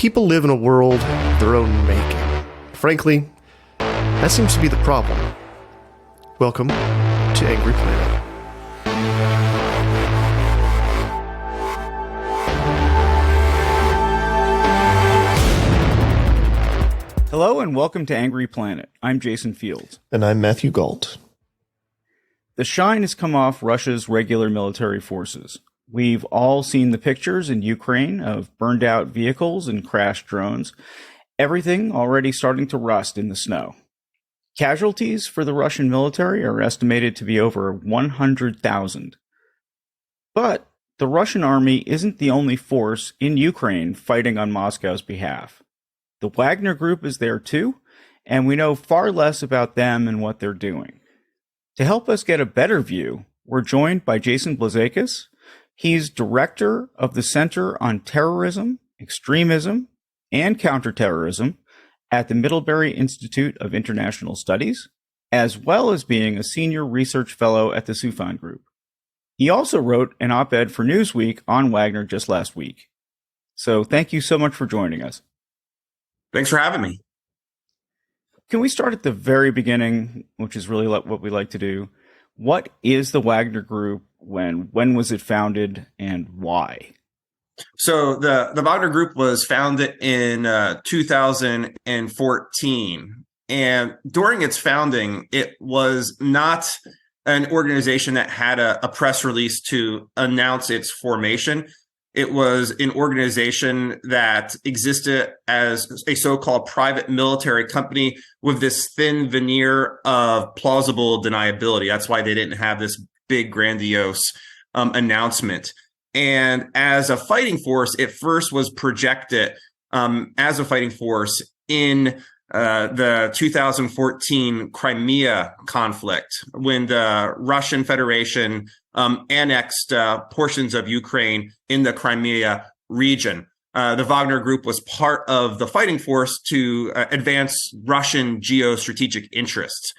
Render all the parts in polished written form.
people live in a world of their own making. Frankly, that seems to be the problem. Welcome to Angry Planet. Hello and welcome to Angry Planet. I'm Jason Fields. And I'm Matthew Galt. The shine has come off Russia's regular military forces. We've all seen the pictures in Ukraine of burned out vehicles and crashed drones. Everything already starting to rust in the snow. Casualties for the Russian military are estimated to be over 100,000. But the Russian army isn't the only force in Ukraine fighting on Moscow's behalf. The Wagner Group is there too, and we know far less about them and what they're doing. To help us get a better view, we're joined by Jason Blazakis. He's director of the Center on Terrorism, Extremism, and Counterterrorism at the Middlebury Institute of International Studies, as well as being a senior research fellow at the Soufan Group. He also wrote an op-ed for Newsweek on Wagner just last week. So thank you so much for joining us. Thanks for having me. Can we start at the very beginning, which is really what we like to do? What is the Wagner Group? When was it founded, and why? So the Wagner Group was founded in 2014. And during its founding, it was not an organization that had a press release to announce its formation. It was an organization that existed as a so-called private military company with this thin veneer of plausible deniability. That's why they didn't have this big, grandiose announcement. And as a fighting force, it first was projected as a fighting force in the 2014 Crimea conflict, when the Russian Federation annexed portions of Ukraine in the Crimea region. The Wagner Group was part of the fighting force to advance Russian geostrategic interests.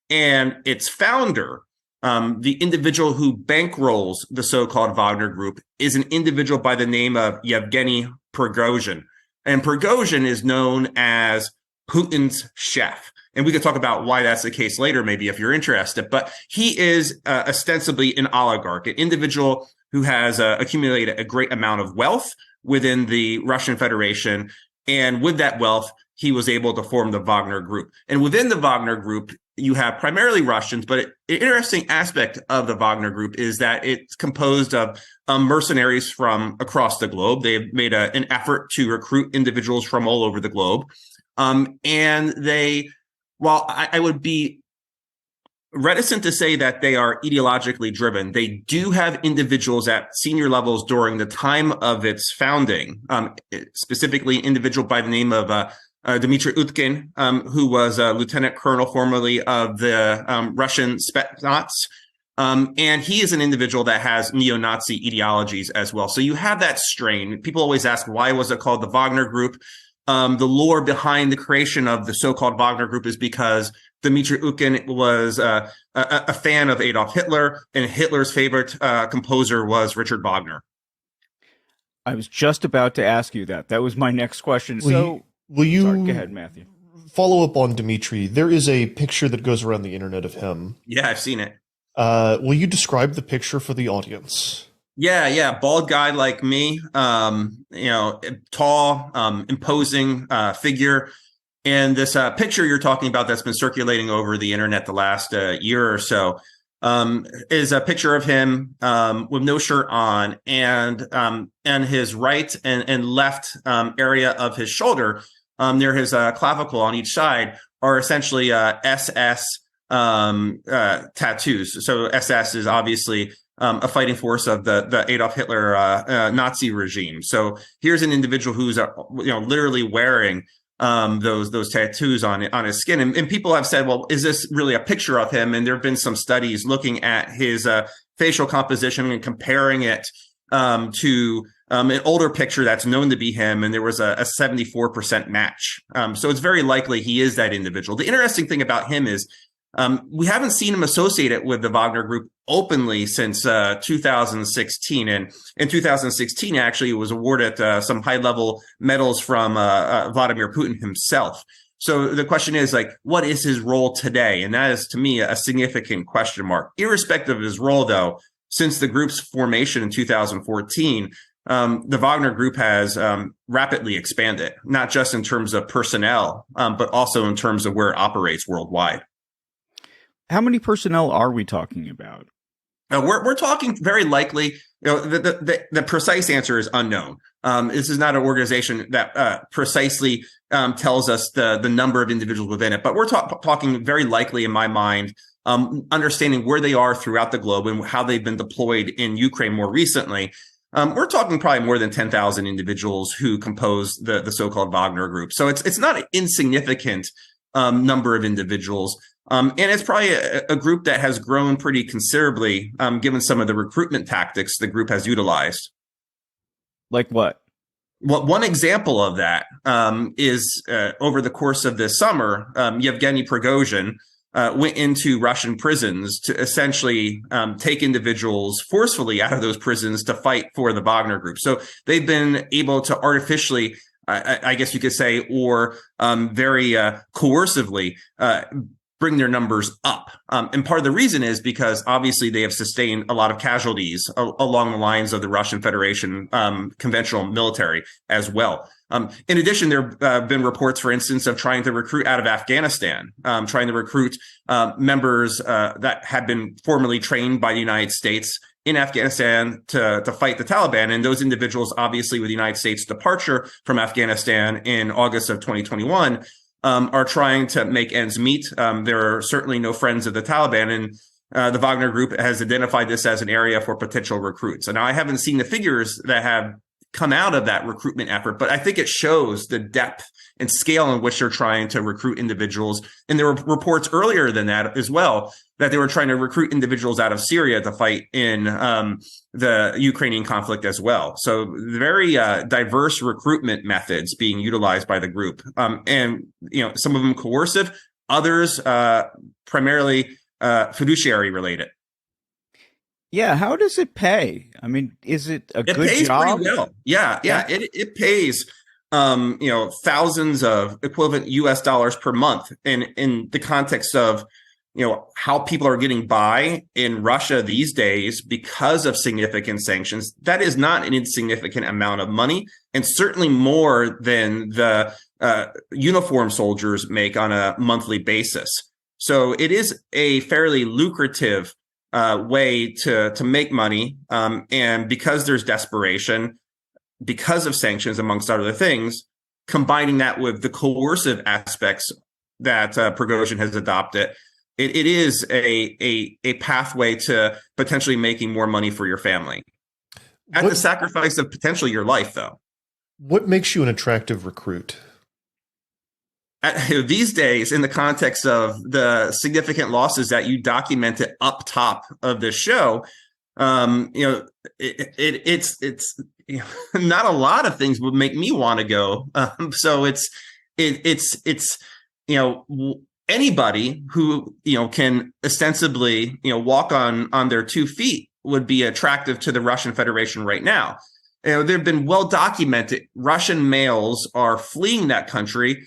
And its founder, the individual who bankrolls the so-called Wagner Group, is an individual by the name of Yevgeny Prigozhin. And Prigozhin is known as Putin's chef. And we could talk about why that's the case later, maybe, if you're interested. But he is ostensibly an oligarch, an individual who has accumulated a great amount of wealth within the Russian Federation. And with that wealth, he was able to form the Wagner Group. And within the Wagner Group, you have primarily Russians, but an interesting aspect of the Wagner Group is that it's composed of mercenaries from across the globe. They've made an effort to recruit individuals from all over the globe. And they, while I would be reticent to say that they are ideologically driven, they do have individuals at senior levels during the time of its founding, specifically an individual by the name of Dmitry Utkin, who was a lieutenant colonel formerly of the Russian Spetsnaz. And he is an individual that has neo-Nazi ideologies as well. So you have that strain. People always ask, why was it called the Wagner Group? The lore behind the creation of the so-called Wagner Group is because Dmitry Utkin was a fan of Adolf Hitler, and Hitler's favorite composer was Richard Wagner. I was just about to ask you that. That was my next question. Will you sorry, go ahead, Matthew. Follow up on Dmitry? There is a picture that goes around the internet of him. Yeah, I've seen it. Will you describe the picture for the audience? Yeah. Bald guy like me, tall, imposing figure. And this picture you're talking about that's been circulating over the internet the last year or so is a picture of him with no shirt on, and his right and left area of his shoulder near his clavicle on each side are essentially SS tattoos. So SS is obviously a fighting force of the Adolf Hitler Nazi regime. So here's an individual who's literally wearing those tattoos on his skin, and people have said, well, is this really a picture of him? And there have been some studies looking at his facial composition and comparing it to an older picture that's known to be him, and there was a 74% match. So it's very likely he is that individual. The interesting thing about him is We haven't seen him associated with the Wagner Group openly since 2016. And in 2016, actually, he was awarded some high-level medals from Vladimir Putin himself. So the question is, like, what is his role today? And that is, to me, a significant question mark. Irrespective of his role, though, since the group's formation in 2014, the Wagner Group has rapidly expanded, not just in terms of personnel, but also in terms of where it operates worldwide. How many personnel are we talking about? We're talking very likely. The precise answer is unknown. This is not an organization that precisely tells us the number of individuals within it, but we're talking very likely, in my mind, understanding where they are throughout the globe and how they've been deployed in Ukraine more recently. We're talking probably more than 10,000 individuals who compose the so-called Wagner Group. So it's not an insignificant number of individuals. And it's probably a group that has grown pretty considerably, given some of the recruitment tactics the group has utilized. Like what? Well, one example of that is over the course of this summer, Yevgeny Prigozhin went into Russian prisons to essentially take individuals forcefully out of those prisons to fight for the Wagner Group. So they've been able to artificially, I guess you could say, or very coercively bring their numbers up. And part of the reason is because obviously they have sustained a lot of casualties along the lines of the Russian Federation conventional military as well. In addition, there have been reports, for instance, of trying to recruit out of Afghanistan, trying to recruit members that had been formerly trained by the United States in Afghanistan to fight the Taliban. And those individuals, obviously, with the United States' departure from Afghanistan in August of 2021, are trying to make ends meet. There are certainly no friends of the Taliban, and the Wagner Group has identified this as an area for potential recruits. And I haven't seen the figures that have come out of that recruitment effort, but I think it shows the depth and scale in which they're trying to recruit individuals. And there were reports earlier than that as well, that they were trying to recruit individuals out of Syria to fight in the Ukrainian conflict as well. So very diverse recruitment methods being utilized by the group. And, some of them coercive, others primarily fiduciary related. Yeah, how does it pay? I mean, is it a good job? It pays pretty well. Yeah. It pays, thousands of equivalent US dollars per month. And in the context of, how people are getting by in Russia these days because of significant sanctions, that is not an insignificant amount of money, and certainly more than the uniformed soldiers make on a monthly basis. So it is a fairly lucrative way to make money. And because there's desperation, because of sanctions, amongst other things, combining that with the coercive aspects that Prigozhin has adopted, it is a pathway to potentially making more money for your family at the sacrifice of potentially your life, though. What makes you an attractive recruit? These days, in the context of the significant losses that you documented up top of this show, it's not a lot of things would make me want to go. So it's anybody who can ostensibly walk on their 2 feet would be attractive to the Russian Federation right now. There have been well documented Russian males are fleeing that country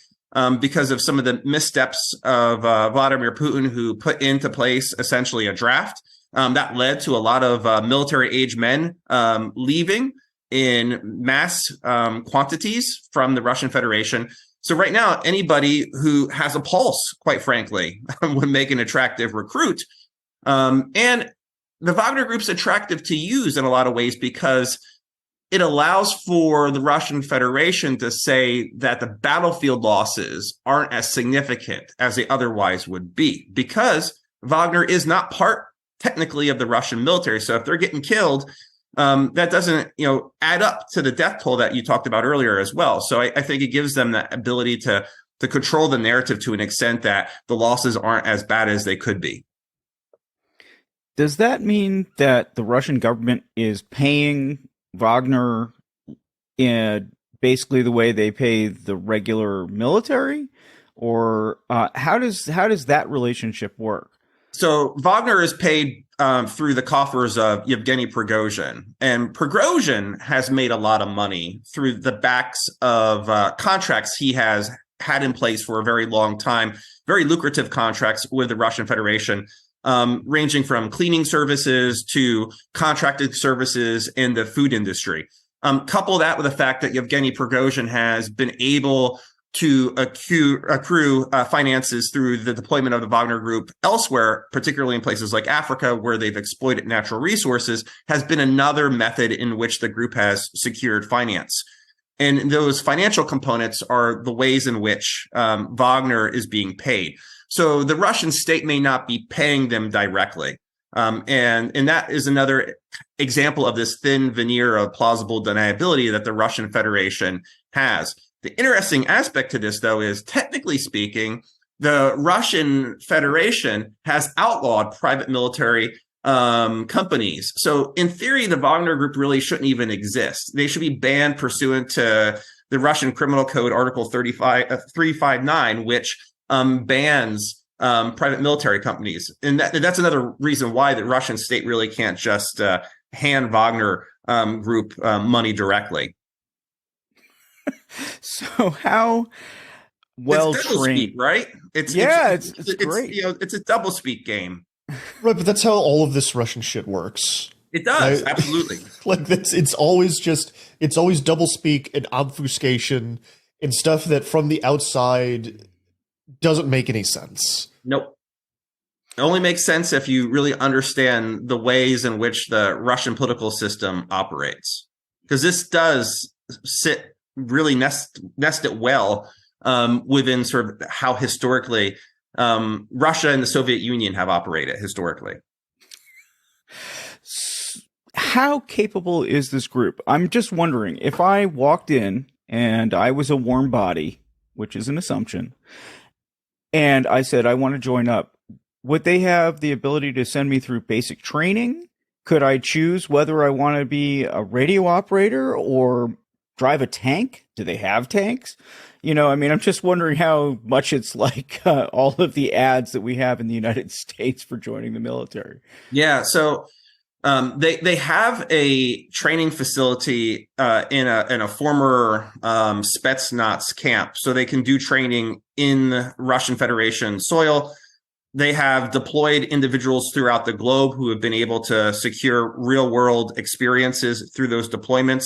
because of some of the missteps of Vladimir Putin, who put into place essentially a draft that led to a lot of military-age men leaving in mass quantities from the Russian Federation. So right now, anybody who has a pulse, quite frankly, would make an attractive recruit. And the Wagner Group's attractive to use in a lot of ways because it allows for the Russian Federation to say that the battlefield losses aren't as significant as they otherwise would be, because Wagner is not part technically of the Russian military. So if they're getting killed, that doesn't, add up to the death toll that you talked about earlier as well. So I think it gives them the ability to control the narrative to an extent that the losses aren't as bad as they could be. Does that mean that the Russian government is paying Wagner in basically the way they pay the regular military? or how does that relationship work? So Wagner is paid through the coffers of Yevgeny Prigozhin, and Prigozhin has made a lot of money through the backs of contracts he has had in place for a very long time, very lucrative contracts with the Russian Federation, ranging from cleaning services to contracted services in the food industry. Couple that with the fact that Yevgeny Prigozhin has been able to accrue finances through the deployment of the Wagner Group elsewhere, particularly in places like Africa, where they've exploited natural resources, has been another method in which the group has secured finance. And those financial components are the ways in which Wagner is being paid. So the Russian state may not be paying them directly. And that is another example of this thin veneer of plausible deniability that the Russian Federation has. The interesting aspect to this, though, is technically speaking, the Russian Federation has outlawed private military companies. So in theory, the Wagner Group really shouldn't even exist. They should be banned pursuant to the Russian Criminal Code Article 359, which bans private military companies. And that's another reason why the Russian state really can't just hand Wagner Group money directly. So how well trained, right? It's great. It's a double speak game. Right, but that's how all of this Russian shit works. It does, right? Absolutely. Like it's always double speak and obfuscation and stuff that from the outside doesn't make any sense. Nope. It only makes sense if you really understand the ways in which the Russian political system operates. Because this does really nest it well within sort of how historically Russia and the Soviet Union have operated historically. How capable is this group? I'm just wondering, if I walked in and I was a warm body, which is an assumption, and I said, I want to join up, would they have the ability to send me through basic training? Could I choose whether I want to be a radio operator or drive a tank? Do they have tanks? I'm just wondering how much it's like all of the ads that we have in the United States for joining the military. Yeah, so they have a training facility in a former Spetsnaz camp, so they can do training in Russian Federation soil. They have deployed individuals throughout the globe who have been able to secure real-world experiences through those deployments.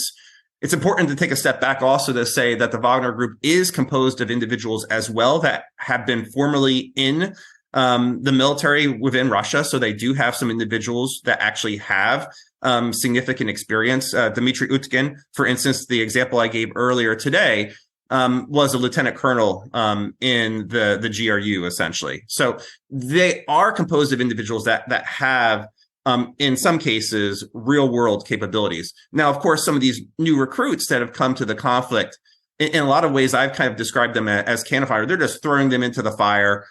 It's important to take a step back also to say that the Wagner Group is composed of individuals as well that have been formerly in the military within Russia. So they do have some individuals that actually have significant experience. Dmitry Utkin, for instance, the example I gave earlier today, was a lieutenant colonel in the GRU, essentially. So they are composed of individuals that have in some cases, real world capabilities. Now, of course, some of these new recruits that have come to the conflict, in a lot of ways, I've kind of described them as cannon fodder. They're just throwing them into the fire,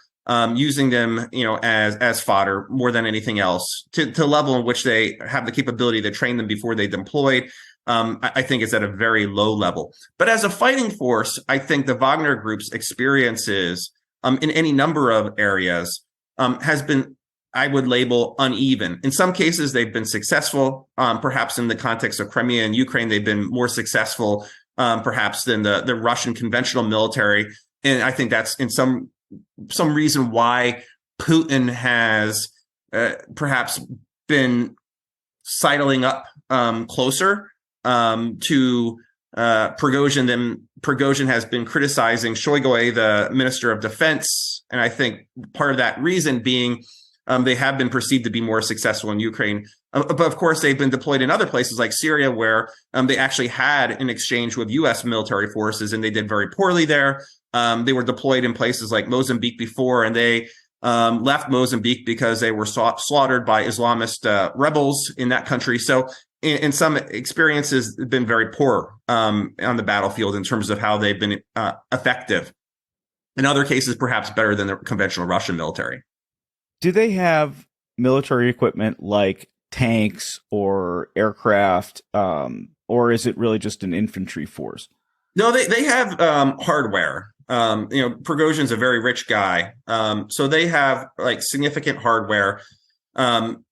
using them, as fodder more than anything else to the level in which they have the capability to train them before they deployed. I think it's at a very low level. But as a fighting force, I think the Wagner Group's experiences in any number of areas has been, I would label, uneven. In some cases, they've been successful. Perhaps in the context of Crimea and Ukraine, they've been more successful, perhaps than the Russian conventional military. And I think that's in some reason why Putin has perhaps been sidling up closer to Prigozhin than Prigozhin has been criticizing Shoigu, the Minister of Defense. And I think part of that reason being they have been perceived to be more successful in Ukraine. But of course, they've been deployed in other places like Syria, where they actually had an exchange with U.S. military forces, and they did very poorly there. They were deployed in places like Mozambique before, and they left Mozambique because they were slaughtered by Islamist rebels in that country. So in some experiences, they've been very poor on the battlefield in terms of how they've been effective. In other cases, perhaps better than the conventional Russian military. Do they have military equipment like tanks or aircraft, or is it really just an infantry force? No, they have hardware. Prigozhin's a very rich guy, so they have like significant hardware.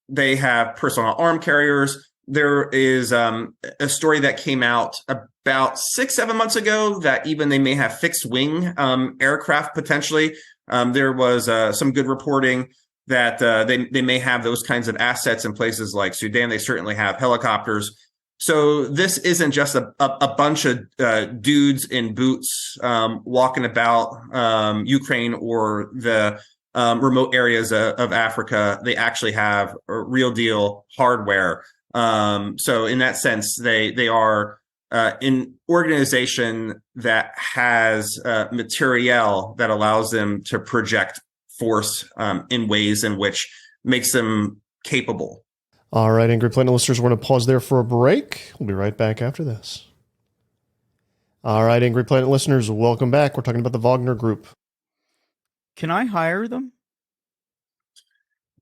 They have personal arm carriers. There is a story that came out about 6-7 months ago that even they may have fixed wing aircraft potentially. There was some good reporting that they may have those kinds of assets in places like Sudan. They certainly have helicopters. So this isn't just a bunch of dudes in boots walking about Ukraine or the remote areas of Africa. They actually have a real deal hardware. So in that sense, they are an organization that has materiel that allows them to project force in ways in which makes them capable. All right, Angry Planet listeners, we're going to pause there for a break. We'll be right back after this. All right, Angry Planet listeners, welcome back. We're talking about the Wagner Group. Can I hire them?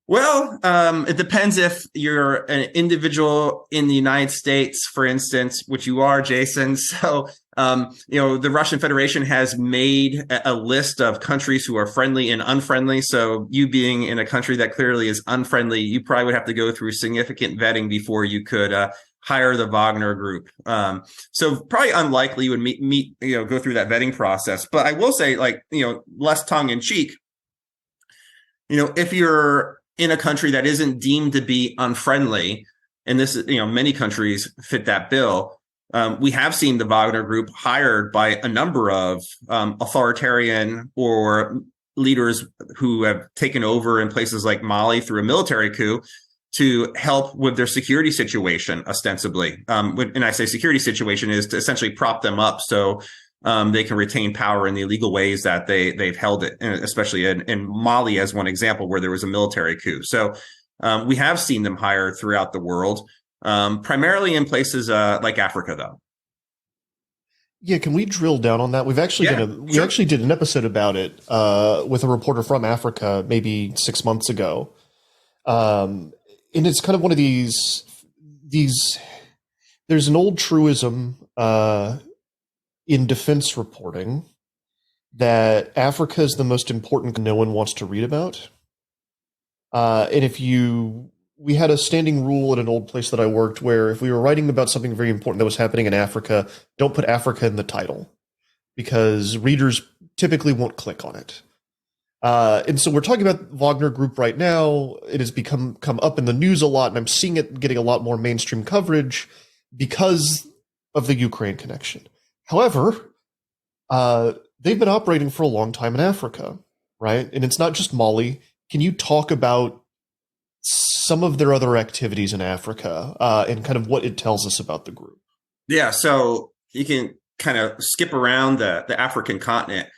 Well, it depends if you're an individual in the United States, for instance, which you are, Jason. So, the Russian Federation has made a list of countries who are friendly and unfriendly. So you being in a country that clearly is unfriendly, you probably would have to go through significant vetting before you could hire the Wagner Group. So probably unlikely you would go through that vetting process. But I will say, less tongue in cheek, if you're in a country that isn't deemed to be unfriendly, and this is, many countries fit that bill. We have seen the Wagner Group hired by a number of authoritarian or leaders who have taken over in places like Mali through a military coup to help with their security situation, ostensibly. And I say security situation is to essentially prop them up so they can retain power in the illegal ways that they've held it, especially in Mali as one example where there was a military coup. So we have seen them hired throughout the world, primarily in places like Africa, though. Yeah, can we drill down on that? We've actually actually did an episode about it with a reporter from Africa maybe 6 months ago, and it's kind of one of these. There's an old truism in defense reporting that Africa is the most important no one wants to read about. And we had a standing rule at an old place that I worked where if we were writing about something very important that was happening in Africa, don't put Africa in the title because readers typically won't click on it. And so we're talking about Wagner Group right now. It has come up in the news a lot, and I'm seeing it getting a lot more mainstream coverage because of the Ukraine connection. However, they've been operating for a long time in Africa, right? And it's not just Mali. Can you talk about some of their other activities in Africa and kind of what it tells us about the group? Yeah, so you can kind of skip around the African continent.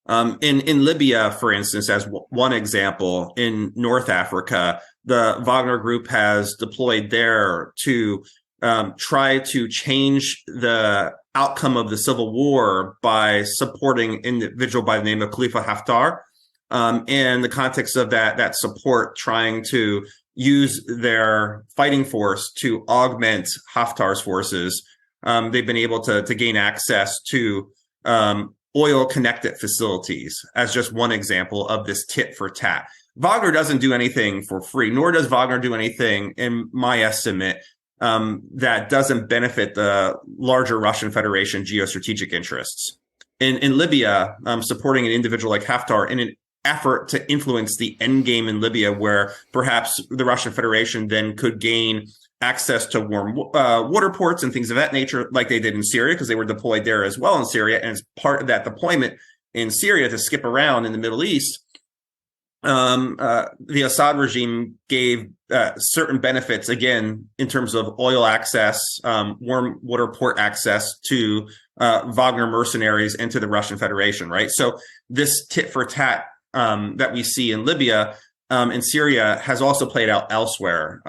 In Libya, for instance, as one example, in North Africa, the Wagner Group has deployed there to try to change the outcome of the civil war by supporting an individual by the name of Khalifa Haftar. In the context of that support, trying to use their fighting force to augment Haftar's forces, they've been able to gain access to oil-connected facilities as just one example of this tit for tat. Wagner doesn't do anything for free, nor does Wagner do anything, in my estimate, that doesn't benefit the larger Russian Federation geostrategic interests. In Libya, supporting an individual like Haftar in an effort to influence the end game in Libya, where perhaps the Russian Federation then could gain access to warm water ports and things of that nature, like they did in Syria, because they were deployed there as well in Syria. And as part of that deployment in Syria to skip around in the Middle East, the Assad regime gave certain benefits, again, in terms of oil access, warm water port access to Wagner mercenaries and to the Russian Federation, right? So this tit for tat that we see in Libya and Syria has also played out elsewhere.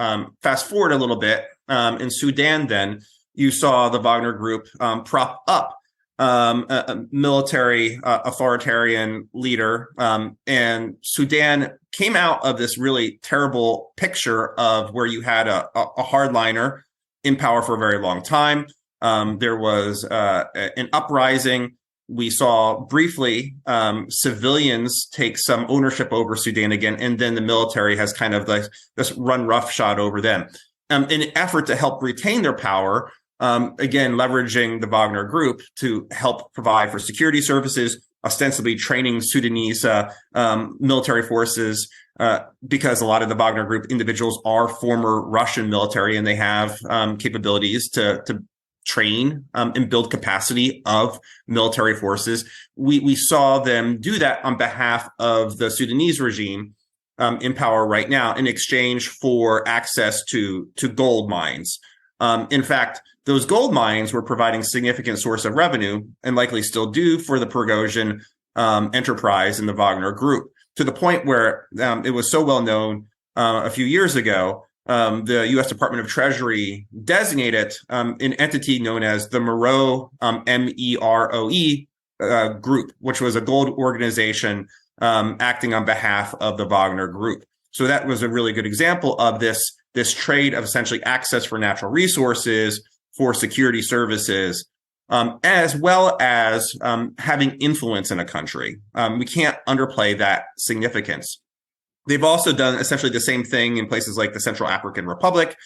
Fast forward a little bit, in Sudan, then you saw the Wagner Group prop up a military authoritarian leader, and Sudan came out of this really terrible picture of where you had a hardliner in power for a very long time, There was an uprising. We saw briefly civilians take some ownership over Sudan again, and then the military has kind of like this run roughshod over them. In an effort to help retain their power, again, leveraging the Wagner Group to help provide for security services, ostensibly training Sudanese military forces, because a lot of the Wagner Group individuals are former Russian military, and they have capabilities to train and build capacity of military forces. We saw them do that on behalf of the Sudanese regime in power right now in exchange for access to gold mines. In fact, those gold mines were providing significant source of revenue, and likely still do, for the Prigozhin enterprise in the Wagner Group, to the point where it was so well known a few years ago, the U.S. Department of Treasury designated an entity known as the Meroe, MEROE Group, which was a gold organization acting on behalf of the Wagner Group. So that was a really good example of this trade of essentially access for natural resources, for security services, as well as having influence in a country. We can't underplay that significance. They've also done essentially the same thing in places like the Central African Republic,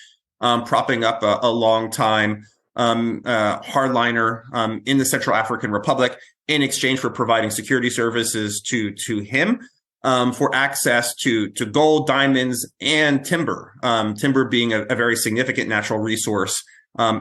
propping up a long-time hardliner in the Central African Republic in exchange for providing security services to him for access to gold, diamonds, and timber, timber being a very significant natural resource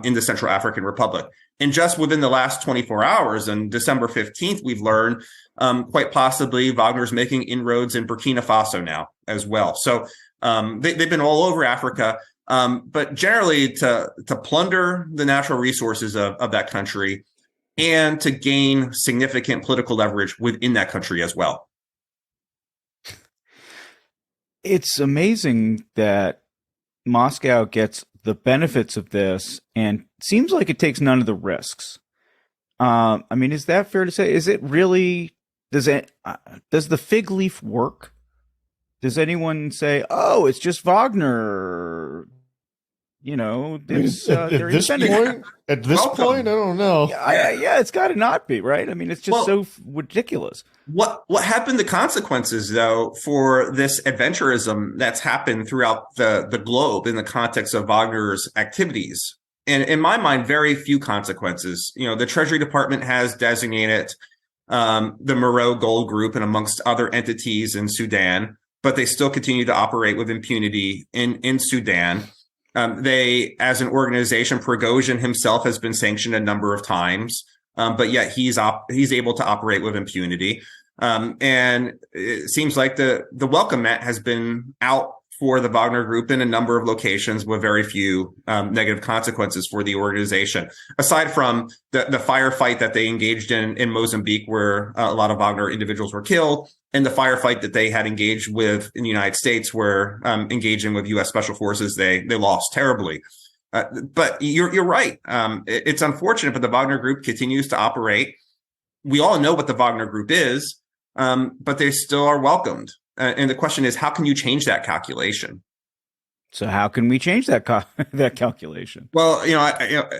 in the Central African Republic. And just within the last 24 hours, on December 15th, we've learned quite possibly Wagner's making inroads in Burkina Faso now as well. So they've been all over Africa, but generally to plunder the natural resources of that country and to gain significant political leverage within that country as well. It's amazing that Moscow gets the benefits of this and seems like it takes none of the risks. I mean, is that fair to say? Is it really, does the fig leaf work? Does anyone say, oh, it's just Wagner? You know, it's, at this point, I don't know. Yeah, it's got to not be, right? I mean, it's just so ridiculous. What happened, the consequences, though, for this adventurism that's happened throughout the globe in the context of Wagner's activities? And in my mind, very few consequences. You know, the Treasury Department has designated the Meroe Gold Group and amongst other entities in Sudan, but they still continue to operate with impunity in Sudan. They, as an organization, Prigozhin himself has been sanctioned a number of times, but yet he's able to operate with impunity. And it seems like the welcome mat has been out for the Wagner Group in a number of locations with very few negative consequences for the organization, aside from the firefight that they engaged in Mozambique, where a lot of Wagner individuals were killed, and the firefight that they had engaged with in the United States, where engaging with U.S. Special Forces, they lost terribly. But you're right. It's unfortunate, but the Wagner Group continues to operate. We all know what the Wagner Group is, but they still are welcomed. And the question is, how can you change that calculation? So how can we change that that calculation? Well,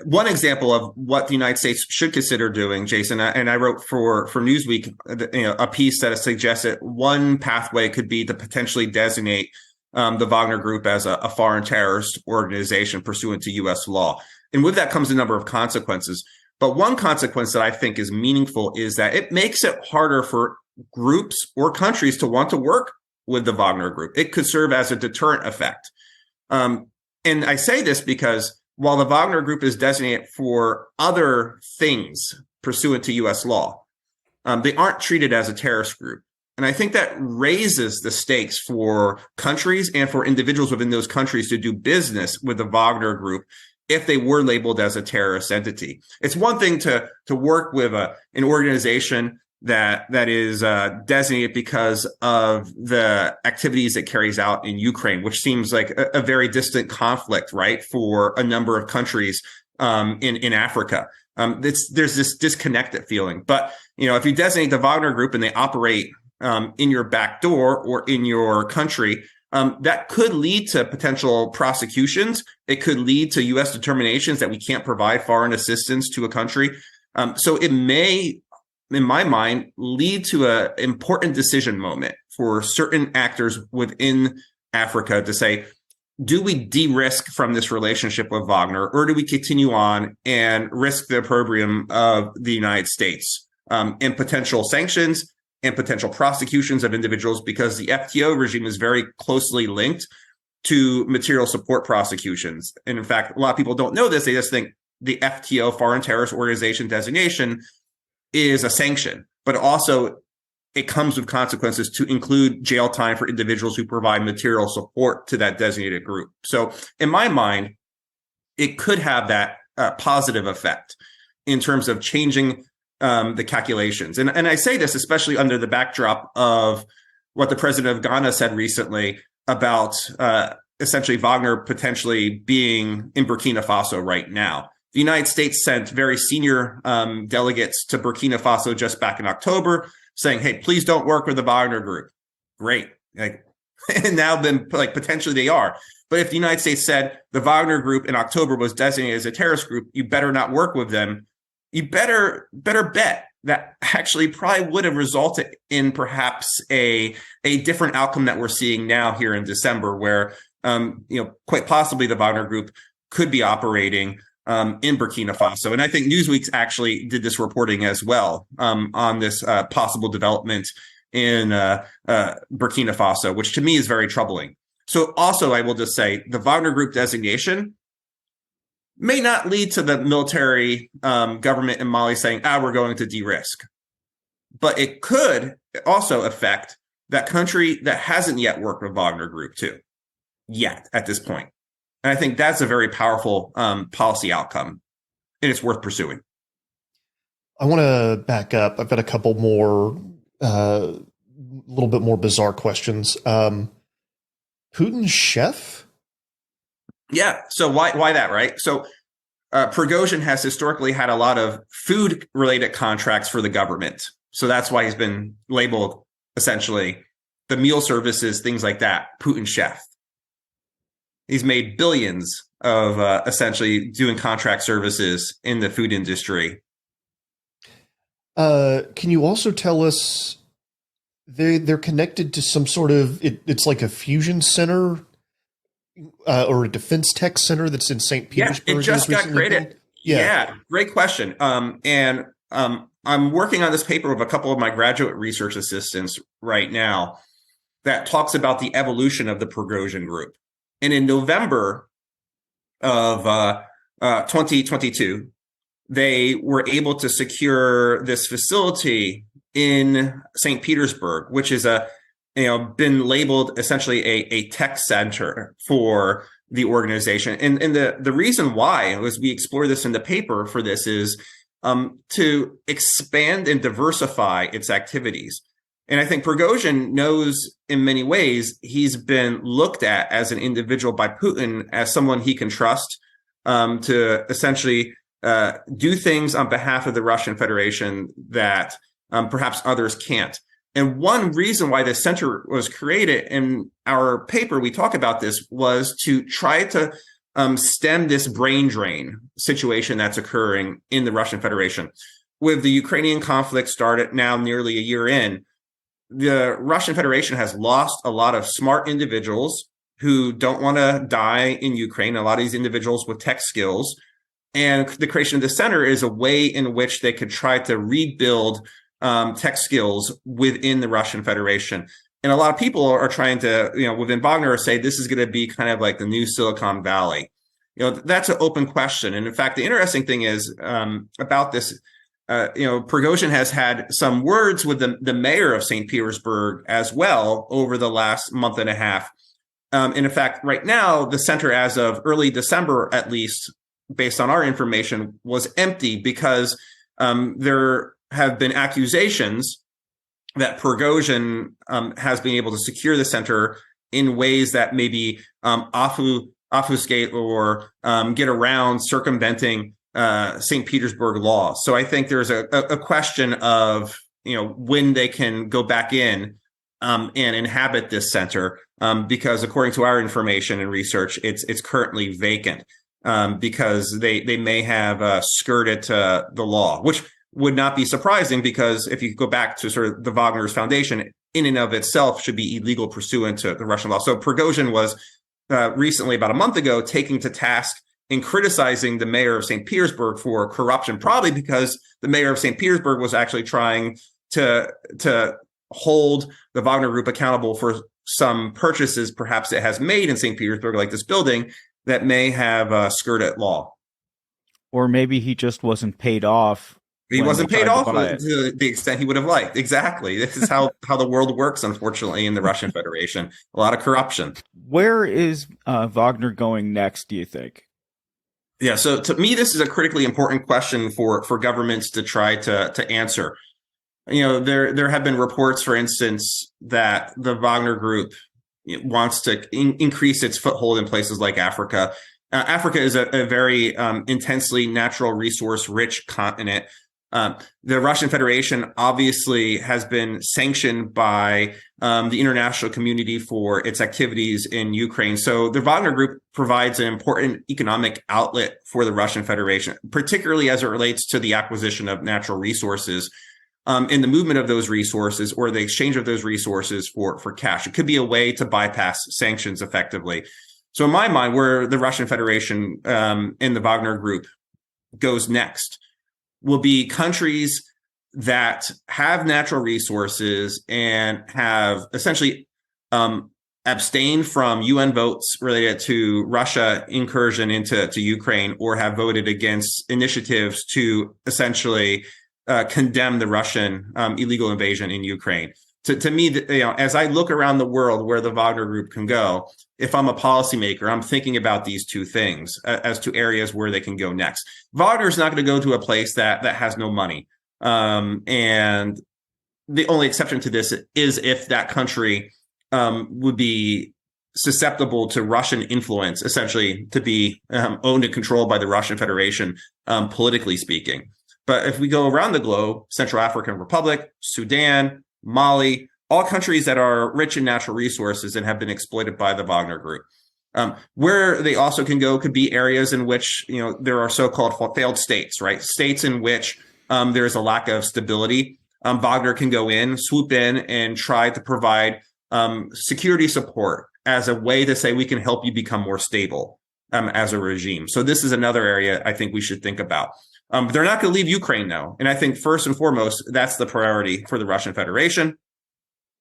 one example of what the United States should consider doing, Jason, and I wrote for Newsweek, a piece that suggested one pathway could be to potentially designate the Wagner Group as a foreign terrorist organization pursuant to U.S. law. And with that comes a number of consequences. But one consequence that I think is meaningful is that it makes it harder for groups or countries to want to work with the Wagner Group. It could serve as a deterrent effect. And I say this because while the Wagner Group is designated for other things pursuant to U.S. law, they aren't treated as a terrorist group. And I think that raises the stakes for countries and for individuals within those countries to do business with the Wagner Group if they were labeled as a terrorist entity. It's one thing to work with an organization that is designated because of the activities it carries out in Ukraine, which seems like a very distant conflict, right, for a number of countries in Africa. There's this disconnected feeling. But if you designate the Wagner Group and they operate in your back door or in your country, that could lead to potential prosecutions. It could lead to U.S. determinations that we can't provide foreign assistance to a country. So it may, in my mind, lead to an important decision moment for certain actors within Africa to say, do we de-risk from this relationship with Wagner, or do we continue on and risk the opprobrium of the United States and potential sanctions and potential prosecutions of individuals, because the FTO regime is very closely linked to material support prosecutions. And in fact, a lot of people don't know this. They just think the FTO, Foreign Terrorist Organization designation, is a sanction, but also it comes with consequences to include jail time for individuals who provide material support to that designated group. So in my mind, it could have that positive effect in terms of changing the calculations. And I say this especially under the backdrop of what the president of Ghana said recently about essentially Wagner potentially being in Burkina Faso right now. The United States sent very senior delegates to Burkina Faso just back in October, saying, hey, please don't work with the Wagner Group. Great. And now then, potentially they are. But if the United States said the Wagner Group in October was designated as a terrorist group, you better not work with them. You better bet that actually probably would have resulted in perhaps a different outcome that we're seeing now here in December, where quite possibly the Wagner Group could be operating in Burkina Faso. And I think Newsweek actually did this reporting as well on this possible development in Burkina Faso, which to me is very troubling. So also, I will just say the Wagner Group designation may not lead to the military government in Mali saying, we're going to de-risk. But it could also affect that country that hasn't yet worked with Wagner Group too, yet at this point. And I think that's a very powerful policy outcome, and it's worth pursuing. I want to back up. I've got a couple more, a little bit more bizarre questions. Putin's chef? Yeah. So why that, right? So Prigozhin has historically had a lot of food-related contracts for the government. So that's why he's been labeled essentially the meal services, things like that, Putin chef. He's made billions of essentially doing contract services in the food industry. Can you also tell us they're connected to some sort of it's like a fusion center or a defense tech center that's in St. Petersburg? Yeah, it just got created. Yeah, great question. And I'm working on this paper with a couple of my graduate research assistants right now that talks about the evolution of the Prigozhin Group. And in November of 2022, they were able to secure this facility in St. Petersburg, which is been labeled essentially a tech center for the organization. And the reason why, as we explore this in the paper for this, is to expand and diversify its activities. And I think Prigozhin knows in many ways he's been looked at as an individual by Putin as someone he can trust to essentially do things on behalf of the Russian Federation that perhaps others can't. And one reason why this center was created, in our paper, we talk about this, was to try to stem this brain drain situation that's occurring in the Russian Federation. With the Ukrainian conflict started now nearly a year in, the Russian Federation has lost a lot of smart individuals who don't want to die in Ukraine, a lot of these individuals with tech skills. And the creation of the center is a way in which they could try to rebuild tech skills within the Russian Federation. And a lot of people are trying to, within Wagner, say this is going to be kind of like the new Silicon Valley. That's an open question. And in fact, the interesting thing is about this, Prigozhin has had some words with the mayor of St. Petersburg as well over the last month and a half. And in fact, right now, the center, as of early December, at least, based on our information, was empty because there have been accusations that Prigozhin has been able to secure the center in ways that maybe obfuscate or get around circumventing St. Petersburg law. So I think there's a question of when they can go back in and inhabit this center, because according to our information and research, it's currently vacant, because they may have skirted the law, which would not be surprising, because if you go back to sort of the Wagner's foundation, in and of itself should be illegal pursuant to the Russian law. So Prigozhin was recently, about a month ago, taking to task and criticizing the mayor of St. Petersburg for corruption, probably because the mayor of St. Petersburg was actually trying to hold the Wagner Group accountable for some purchases perhaps it has made in St. Petersburg, like this building, that may have skirted law. Or maybe he just wasn't paid off. He wasn't paid off to the extent he would have liked. Exactly. This is how the world works, unfortunately, in the Russian Federation. A lot of corruption. Where is Wagner going next, do you think? Yeah, so to me, this is a critically important question for governments to try to answer. There have been reports, for instance, that the Wagner Group wants to increase its foothold in places like Africa. Africa is a very intensely natural resource rich continent. The Russian Federation obviously has been sanctioned by the international community for its activities in Ukraine. So the Wagner Group provides an important economic outlet for the Russian Federation, particularly as it relates to the acquisition of natural resources, in the movement of those resources or the exchange of those resources for cash. It could be a way to bypass sanctions effectively. So in my mind, where the Russian Federation and the Wagner Group goes next will be countries that have natural resources and have essentially abstained from UN votes related to Russia incursion into Ukraine, or have voted against initiatives to essentially condemn the Russian illegal invasion in Ukraine. To me, as I look around the world where the Wagner Group can go, if I'm a policymaker, I'm thinking about these two things as to areas where they can go next. Wagner is not going to go to a place that has no money. And the only exception to this is if that country would be susceptible to Russian influence, essentially to be owned and controlled by the Russian Federation, politically speaking. But if we go around the globe, Central African Republic, Sudan, Mali, all countries that are rich in natural resources and have been exploited by the Wagner Group. Where they also can go could be areas in which there are so-called failed states, right? States in which there is a lack of stability. Wagner can go in, swoop in, and try to provide security support as a way to say we can help you become more stable as a regime. So this is another area I think we should think about. They're not going to leave Ukraine, though. And I think first and foremost, that's the priority for the Russian Federation.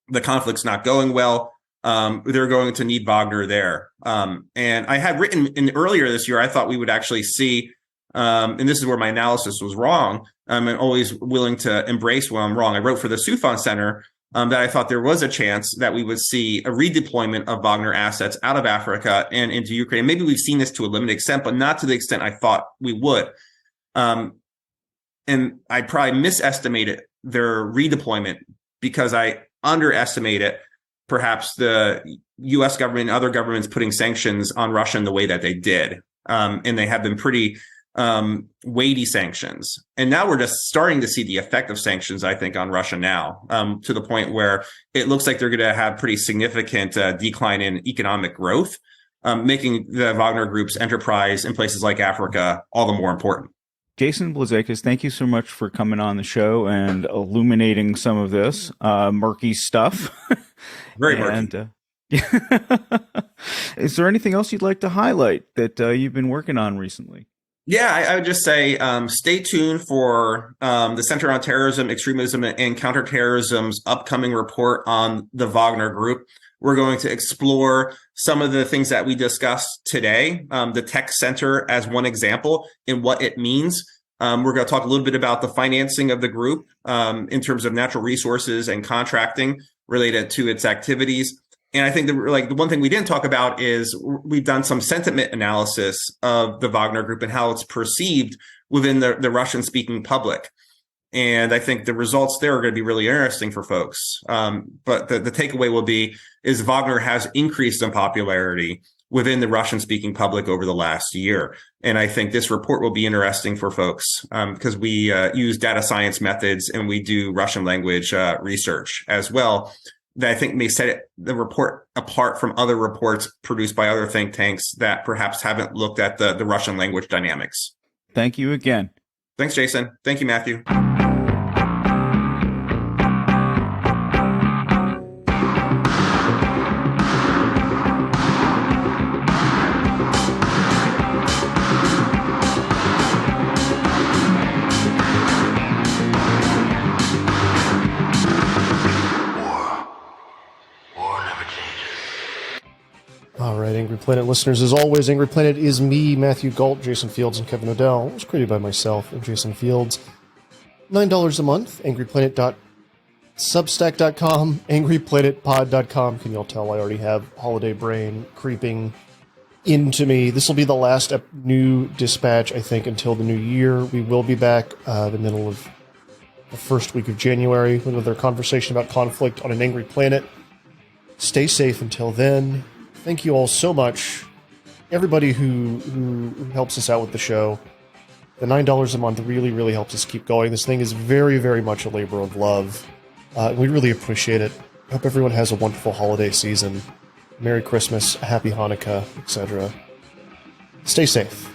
The conflict's not going well. They're going to need Wagner there. And I had written in earlier this year, I thought we would actually see, and this is where my analysis was wrong. I'm always willing to embrace when I'm wrong. I wrote for the Soufan Center that I thought there was a chance that we would see a redeployment of Wagner assets out of Africa and into Ukraine. Maybe we've seen this to a limited extent, but not to the extent I thought we would. And I probably misestimated their redeployment because I underestimated perhaps the U.S. government and other governments putting sanctions on Russia in the way that they did. And they have been pretty weighty sanctions. And now we're just starting to see the effect of sanctions, I think, on Russia now, to the point where it looks like they're going to have pretty significant decline in economic growth, making the Wagner Group's enterprise in places like Africa all the more important. Jason Blazakis, thank you so much for coming on the show and illuminating some of this murky stuff. Very murky. Is there anything else you'd like to highlight that you've been working on recently? Yeah, I would just say stay tuned for the Center on Terrorism, Extremism, and Counterterrorism's upcoming report on the Wagner Group. We're going to explore some of the things that we discussed today, the tech center as one example, and what it means. We're going to talk a little bit about the financing of the group in terms of natural resources and contracting related to its activities. And I think the one thing we didn't talk about is we've done some sentiment analysis of the Wagner Group and how it's perceived within the Russian-speaking public. And I think the results there are going to be really interesting for folks. But the takeaway is Wagner has increased in popularity within the Russian-speaking public over the last year. And I think this report will be interesting for folks because we use data science methods and we do Russian language research as well. that I think may set the report apart from other reports produced by other think tanks that perhaps haven't looked at the Russian language dynamics. Thank you again. Thanks, Jason. Thank you, Matthew. All right, Angry Planet listeners, as always, Angry Planet is me, Matthew Galt, Jason Fields, and Kevin O'Dell. It was created by myself and Jason Fields. $9 a month, angryplanet.substack.com, angryplanetpod.com. Can you all tell I already have holiday brain creeping into me? This will be the last new dispatch, I think, until the new year. We will be back the middle of the first week of January with another conversation about conflict on an Angry Planet. Stay safe until then. Thank you all so much. Everybody who helps us out with the show. The $9 a month really, really helps us keep going. This thing is very, very much a labor of love. We really appreciate it. I hope everyone has a wonderful holiday season. Merry Christmas, Happy Hanukkah, etc. Stay safe.